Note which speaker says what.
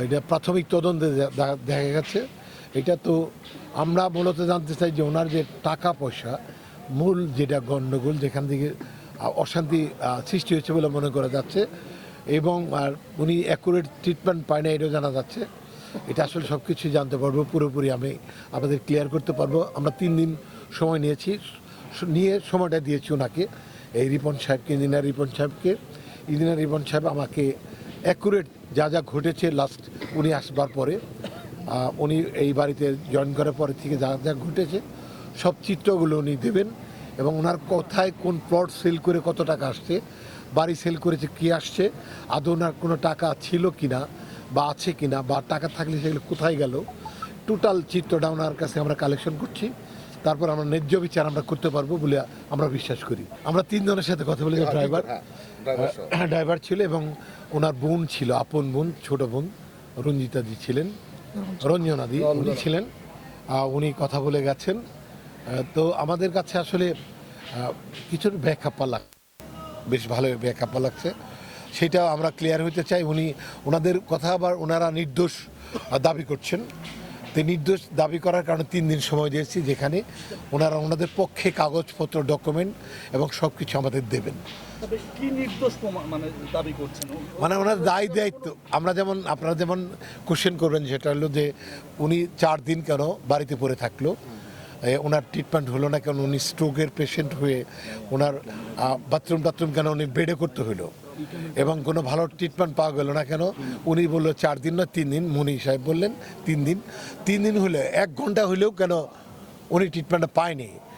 Speaker 1: এটা প্রাথমিক তদন্তে দেখা গেছে। এটা তো আমরা মূলত জানতে চাই যে ওনার যে টাকা পয়সা মূল যেটা গণ্ডগোল, যেখান থেকে অশান্তি সৃষ্টি হয়েছে বলে মনে করা যাচ্ছে, এবং আর উনি অ্যাকুরেট ট্রিটমেন্ট পায় না এটাও জানা যাচ্ছে। এটা আসলে সব কিছুই জানতে পারবো, পুরোপুরি আমি আমাদের ক্লিয়ার করতে পারবো। আমরা 3 দিন সময় নিয়ে সময়টা দিয়েছি ওনাকে, এই রিপন সাহেবকে, ইঞ্জিনিয়ার রিপন সাহেবকে। ইঞ্জিনিয়ার রিপন সাহেব আমাকে অ্যাকুরেট যা যা ঘটেছে লাস্ট উনি আসবার পরে, উনি এই বাড়িতে জয়েন করার পরে থেকে যা যা ঘটেছে সব চিত্রগুলো উনি দেবেন, এবং ওনার কোথায় কোন প্লট সেল করে কত টাকা আসছে, বাড়ি সেল করেছে কী আসছে, আদৌ ওনার কোনো টাকা ছিল কিনা বা আছে কিনা, বা টাকা থাকলে সেগুলো কোথায় গেল, টোটাল চিত্রটা ওনার কাছে আমরা কালেকশন করছি। তারপর আমরা ন্যায্য বিচার আমরা করতে পারবো বলে আমরা বিশ্বাস করি। আমরা 3 জনের সাথে কথা বলেছি, ড্রাইভার ছিল এবং ওনার বোন ছিল, আপন বোন, ছোট বোন রঞ্জিতাদি ছিলেন, রঞ্জনাদি উনি ছিলেন। উনি কথা বলে গেছেন। তো আমাদের কাছে আসলে কিছু ব্যাখ্যা লাগছে, বেশ ভালো ব্যাখ্যা লাগছে, সেটাও আমরা ক্লিয়ার হইতে চাই। ওনাদের কথা আবার ওনারা নির্দোষ দাবি করছেন। তো নির্দোষ দাবি করার কারণে 3 দিন সময় দিয়েছি, যেখানে ওনারা ওনাদের পক্ষে কাগজপত্র, ডকুমেন্ট এবং সব কিছু আমাদের দেবেন। মানে ওনার দায় দায়িত্ব আমরা যেমন, আপনারা যেমন কোশ্চেন করবেন, সেটা হলো যে উনি 4 দিন কেন বাড়িতে পড়ে থাকলো, ওনার ট্রিটমেন্ট হলো না কেন, উনি স্ট্রোকের পেশেন্ট হয়ে ওনার বাথরুম কেন উনি বেডে করতে হলো, এবং কোনো ভালো ট্রিটমেন্ট পাওয়া গেল না কেন। উনি বললো 4 দিন না 3 দিন, মনি সাহেব বললেন 3 দিন। 3 দিন হলে 1 ঘন্টা হলেও কেন উনি ট্রিটমেন্টটা পায়নি।